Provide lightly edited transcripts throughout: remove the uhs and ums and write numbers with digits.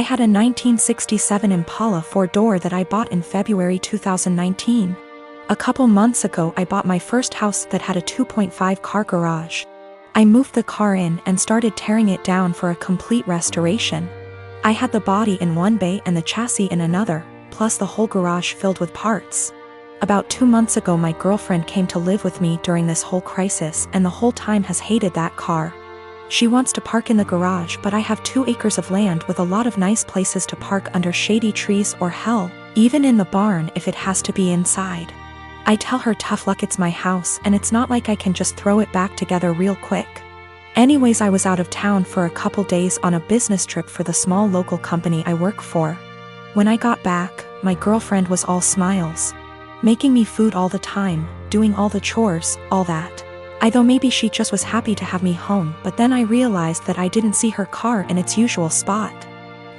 I had a 1967 Impala 4-door that I bought in February 2019. A couple months ago I bought my first house that had a 2.5 car garage. I moved the car in and started tearing it down for a complete restoration. I had the body in one bay and the chassis in another, plus the whole garage filled with parts. About 2 months ago my girlfriend came to live with me during this whole crisis and the whole time has hated that car. She wants to park in the garage, but I have 2 acres of land with a lot of nice places to park under shady trees, or hell, even in the barn if it has to be inside. I tell her tough luck, it's my house and it's not like I can just throw it back together real quick. Anyways, I was out of town for a couple days on a business trip for the small local company I work for. When I got back, my girlfriend was all smiles. Making me food all the time, doing all the chores, all that. I thought maybe she just was happy to have me home, but then I realized that I didn't see her car in its usual spot.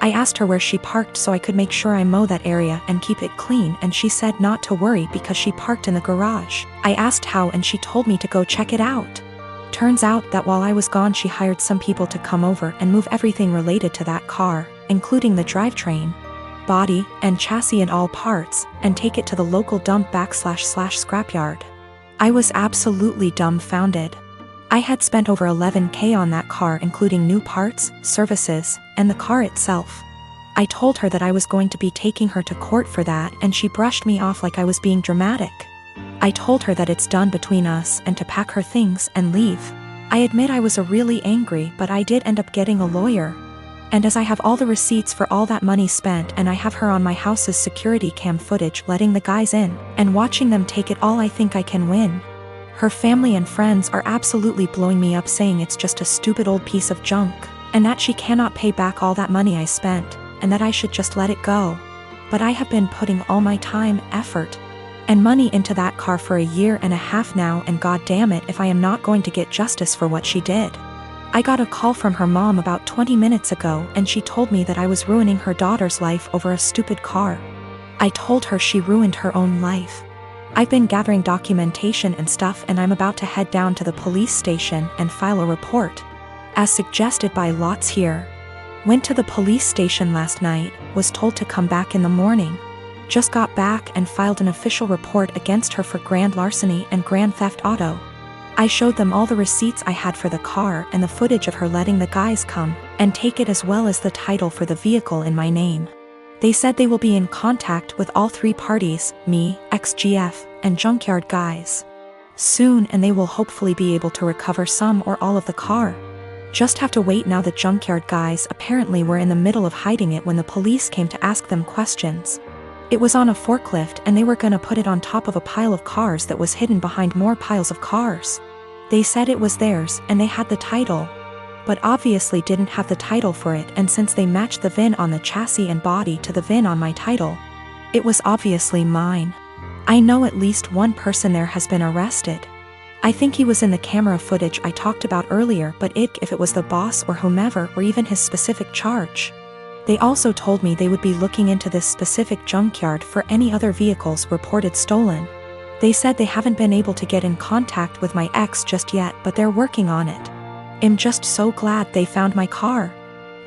I asked her where she parked so I could make sure I mow that area and keep it clean, and she said not to worry because she parked in the garage. I asked how and she told me to go check it out. Turns out that while I was gone she hired some people to come over and move everything related to that car, including the drivetrain, body, and chassis and all parts, and take it to the local dump / scrapyard. I was absolutely dumbfounded. I had spent over $11,000 on that car, including new parts, services, and the car itself. I told her that I was going to be taking her to court for that and she brushed me off like I was being dramatic. I told her that it's done between us and to pack her things and leave. I admit I was really angry, but I did end up getting a lawyer. And as I have all the receipts for all that money spent and I have her on my house's security cam footage letting the guys in and watching them take it all, I think I can win. Her family and friends are absolutely blowing me up, saying it's just a stupid old piece of junk, and that she cannot pay back all that money I spent, and that I should just let it go. But I have been putting all my time, effort, and money into that car for 1.5 years now, and god damn it if I am not going to get justice for what she did. I got a call from her mom about 20 minutes ago and she told me that I was ruining her daughter's life over a stupid car. I told her she ruined her own life. I've been gathering documentation and stuff and I'm about to head down to the police station and file a report, as suggested by lots here. Went to the police station last night, was told to come back in the morning. Just got back and filed an official report against her for grand larceny and grand theft auto. I showed them all the receipts I had for the car and the footage of her letting the guys come and take it, as well as the title for the vehicle in my name. They said they will be in contact with all 3 parties, me, XGF, and junkyard guys, soon, and they will hopefully be able to recover some or all of the car. Just have to wait now. The junkyard guys apparently were in the middle of hiding it when the police came to ask them questions. It was on a forklift and they were gonna put it on top of a pile of cars that was hidden behind more piles of cars. They said it was theirs and they had the title, but obviously didn't have the title for it, and since they matched the VIN on the chassis and body to the VIN on my title, it was obviously mine. I know at least one person there has been arrested. I think he was in the camera footage I talked about earlier, but if it was the boss or whomever, or even his specific charge. They also told me they would be looking into this specific junkyard for any other vehicles reported stolen. They said they haven't been able to get in contact with my ex just yet, but they're working on it. I'm just so glad they found my car.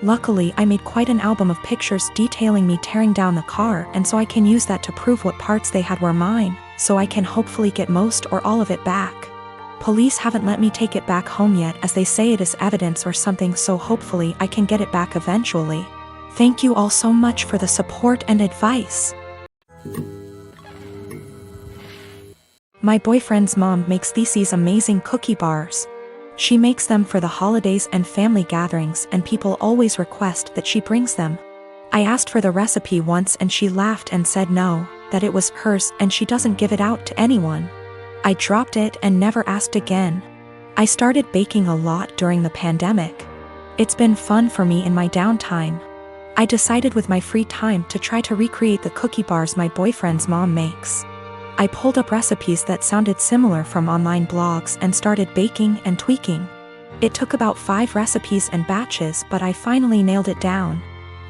Luckily, I made quite an album of pictures detailing me tearing down the car, and so I can use that to prove what parts they had were mine, so I can hopefully get most or all of it back. Police haven't let me take it back home yet, as they say it is evidence or something, so hopefully I can get it back eventually. Thank you all so much for the support and advice. My boyfriend's mom makes these amazing cookie bars. She makes them for the holidays and family gatherings, and people always request that she brings them. I asked for the recipe once and she laughed and said no, that it was hers and she doesn't give it out to anyone. I dropped it and never asked again. I started baking a lot during the pandemic. It's been fun for me in my downtime. I decided with my free time to try to recreate the cookie bars my boyfriend's mom makes. I pulled up recipes that sounded similar from online blogs and started baking and tweaking. It took about 5 recipes and batches, but I finally nailed it down.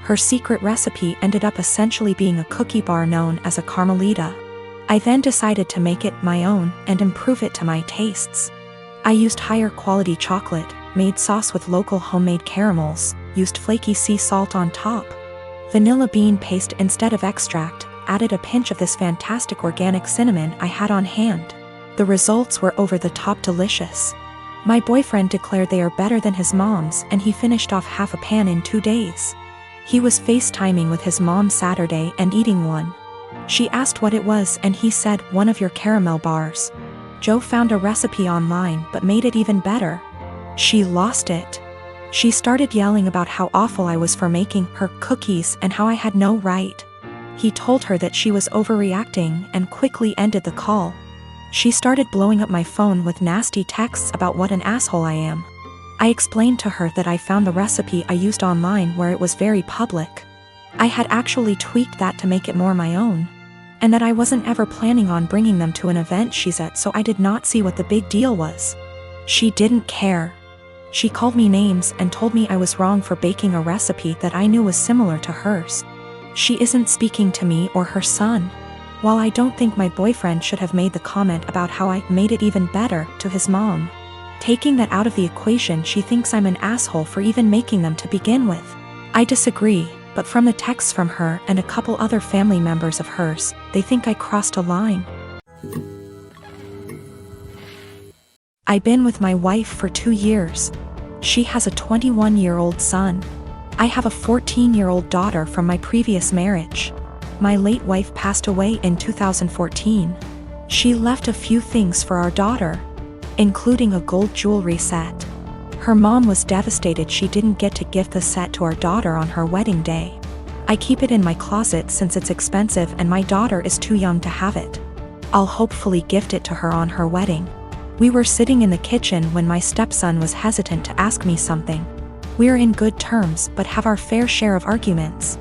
Her secret recipe ended up essentially being a cookie bar known as a Carmelita. I then decided to make it my own and improve it to my tastes. I used higher quality chocolate, made sauce with local homemade caramels, used flaky sea salt on top, vanilla bean paste instead of extract, added a pinch of this fantastic organic cinnamon I had on hand. The results were over the top delicious. My boyfriend declared they are better than his mom's, and he finished off half a pan in 2 days. He was FaceTiming with his mom Saturday and eating one. She asked what it was and he said, "One of your caramel bars." Joe found a recipe online but made it even better. She lost it. She started yelling about how awful I was for making her cookies and how I had no right. He told her that she was overreacting and quickly ended the call. She started blowing up my phone with nasty texts about what an asshole I am. I explained to her that I found the recipe I used online where it was very public. I had actually tweaked that to make it more my own. And that I wasn't ever planning on bringing them to an event she said, so I did not see what the big deal was. She didn't care. She called me names and told me I was wrong for baking a recipe that I knew was similar to hers. She isn't speaking to me or her son. While I don't think my boyfriend should have made the comment about how I made it even better to his mom, taking that out of the equation, she thinks I'm an asshole for even making them to begin with. I disagree, but from the texts from her and a couple other family members of hers, they think I crossed a line. I've been with my wife for 2 years. She has a 21-year-old son. I have a 14-year-old daughter from my previous marriage. My late wife passed away in 2014. She left a few things for our daughter, including a gold jewelry set. Her mom was devastated she didn't get to gift the set to our daughter on her wedding day. I keep it in my closet since it's expensive and my daughter is too young to have it. I'll hopefully gift it to her on her wedding. We were sitting in the kitchen when my stepson was hesitant to ask me something. We're in good terms but have our fair share of arguments.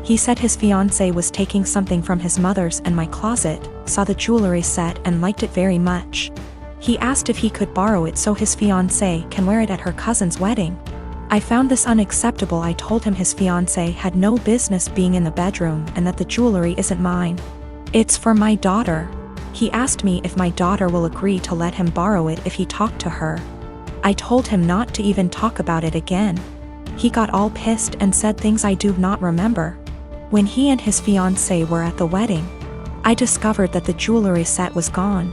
He said his fiancée was taking something from his mother's and my closet, saw the jewelry set and liked it very much. He asked if he could borrow it so his fiancée can wear it at her cousin's wedding. I found this unacceptable. I told him his fiancée had no business being in the bedroom and that the jewelry isn't mine. It's for my daughter. He asked me if my daughter will agree to let him borrow it if he talked to her. I told him not to even talk about it again. He got all pissed and said things I do not remember. When he and his fiancée were at the wedding, I discovered that the jewelry set was gone.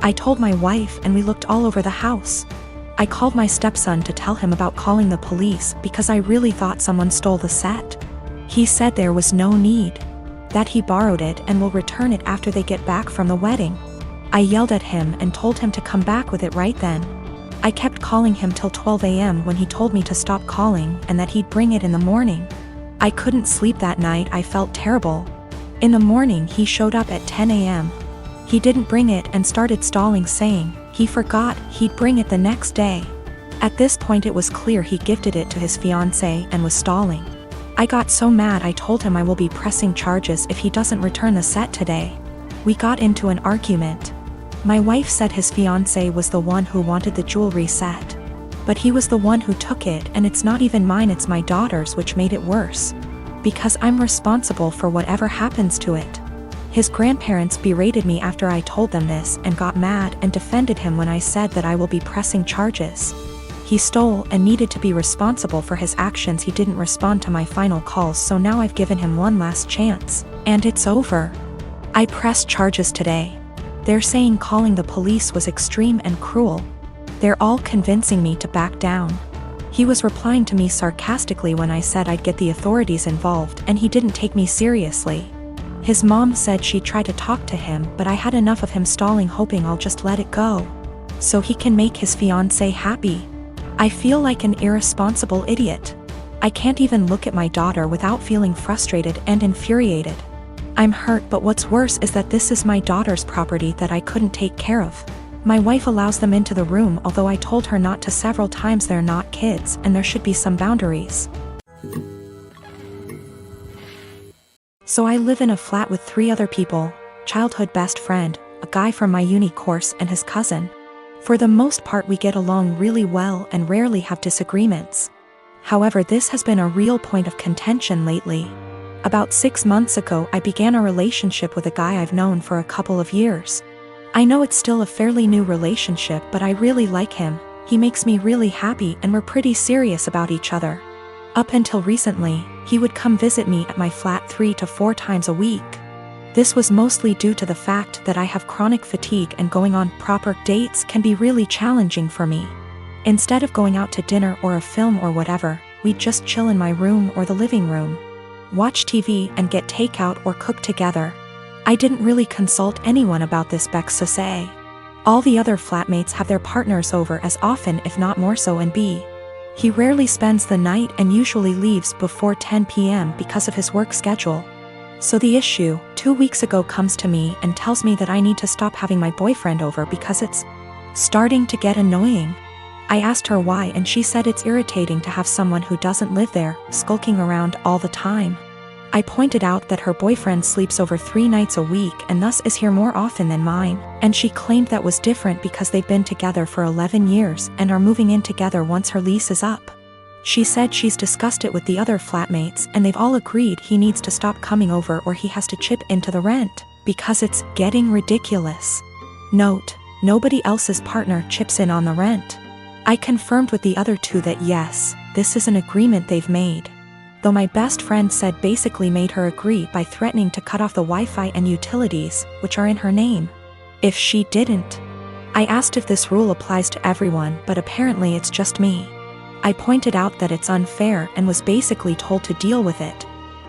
I told my wife and we looked all over the house. I called my stepson to tell him about calling the police because I really thought someone stole the set. He said there was no need, that he borrowed it and will return it after they get back from the wedding. I yelled at him and told him to come back with it right then. I kept calling him till 12 a.m. when he told me to stop calling and that he'd bring it in the morning. I couldn't sleep that night. I felt terrible. In the morning he showed up at 10 a.m. He didn't bring it and started stalling, saying he forgot he'd bring it the next day. At this point it was clear he gifted it to his fiancée and was stalling. I got so mad I told him I will be pressing charges if he doesn't return the set today. We got into an argument. My wife said his fiancée was the one who wanted the jewelry set. But he was the one who took it and it's not even mine, it's my daughter's, which made it worse. Because I'm responsible for whatever happens to it. His grandparents berated me after I told them this and got mad and defended him when I said that I will be pressing charges. He stole and needed to be responsible for his actions. He didn't respond to my final calls, so now I've given him one last chance, and it's over. I pressed charges today. They're saying calling the police was extreme and cruel. They're all convincing me to back down. He was replying to me sarcastically when I said I'd get the authorities involved, and he didn't take me seriously. His mom said she tried to talk to him, but I had enough of him stalling, hoping I'll just let it go, so he can make his fiancée happy. I feel like an irresponsible idiot. I can't even look at my daughter without feeling frustrated and infuriated. I'm hurt, but what's worse is that this is my daughter's property that I couldn't take care of. My wife allows them into the room, although I told her not to several times. They're not kids and there should be some boundaries. So I live in a flat with 3 other people, childhood best friend, a guy from my uni course and his cousin. For the most part we get along really well and rarely have disagreements. However, this has been a real point of contention lately. About 6 months ago I began a relationship with a guy I've known for a couple of years. I know it's still a fairly new relationship, but I really like him. He makes me really happy and we're pretty serious about each other. Up until recently, He would come visit me at my flat 3 to 4 times a week. This was mostly due to the fact that I have chronic fatigue and going on proper dates can be really challenging for me. Instead of going out to dinner or a film or whatever, we'd just chill in my room or the living room, watch TV and get takeout or cook together. I didn't really consult anyone about this, Bex to say. All the other flatmates have their partners over as often if not more so, and B, he rarely spends the night and usually leaves before 10 p.m. because of his work schedule. So the issue, 2 weeks ago, comes to me and tells me that I need to stop having my boyfriend over because it's starting to get annoying. I asked her why and she said it's irritating to have someone who doesn't live there, skulking around all the time. I pointed out that her boyfriend sleeps over 3 nights a week and thus is here more often than mine, and she claimed that was different because they've been together for 11 years and are moving in together once her lease is up. She said she's discussed it with the other flatmates and they've all agreed he needs to stop coming over or he has to chip into the rent, because it's getting ridiculous. Note, nobody else's partner chips in on the rent. I confirmed with the other two that yes, this is an agreement they've made. Though my best friend said basically made her agree by threatening to cut off the Wi-Fi and utilities, which are in her name, if she didn't. I asked if this rule applies to everyone, but apparently it's just me. I pointed out that it's unfair and was basically told to deal with it.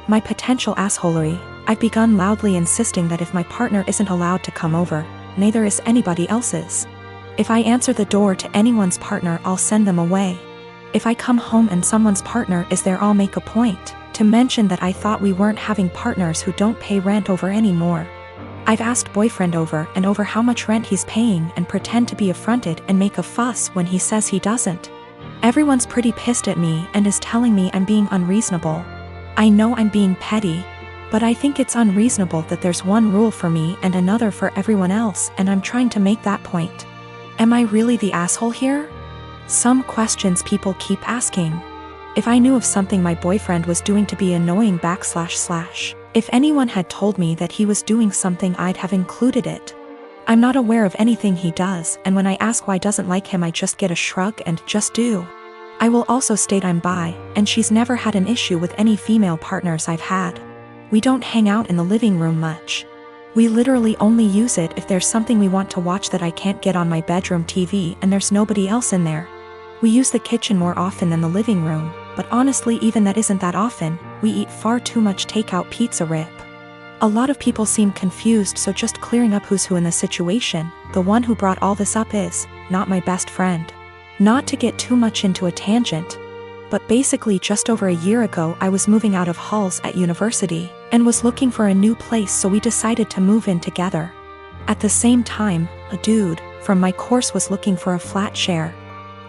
My potential assholery, I've begun loudly insisting that if my partner isn't allowed to come over, neither is anybody else's. If I answer the door to anyone's partner, I'll send them away. If I come home and someone's partner is there, I'll make a point to mention that I thought we weren't having partners who don't pay rent over anymore. I've asked boyfriend over and over how much rent he's paying and pretend to be affronted and make a fuss when he says he doesn't. Everyone's pretty pissed at me and is telling me I'm being unreasonable. I know I'm being petty, but I think it's unreasonable that there's one rule for me and another for everyone else, and I'm trying to make that point. Am I really the asshole here? Some questions people keep asking. If I knew of something my boyfriend was doing to be annoying / if anyone had told me that he was doing something, I'd have included it. I'm not aware of anything he does, and when I ask why doesn't like him, I just get a shrug and just do. I will also state I'm bi, and she's never had an issue with any female partners I've had. We don't hang out in the living room much. We literally only use it if there's something we want to watch that I can't get on my bedroom TV and there's nobody else in there. We use the kitchen more often than the living room, but honestly even that isn't that often. We eat far too much takeout pizza rip. A lot of people seem confused, so just clearing up who's who in the situation. The one who brought all this up is not my best friend. Not to get too much into a tangent, but basically just over a year ago I was moving out of halls at university and was looking for a new place, so we decided to move in together. At the same time, a dude from my course was looking for a flat share.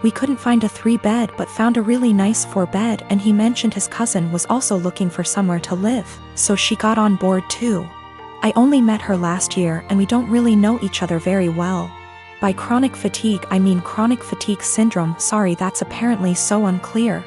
We couldn't find a 3-bed but found a really nice 4-bed, and he mentioned his cousin was also looking for somewhere to live, so she got on board too. I only met her last year and we don't really know each other very well. By chronic fatigue I mean chronic fatigue syndrome. Sorry, that's apparently so unclear.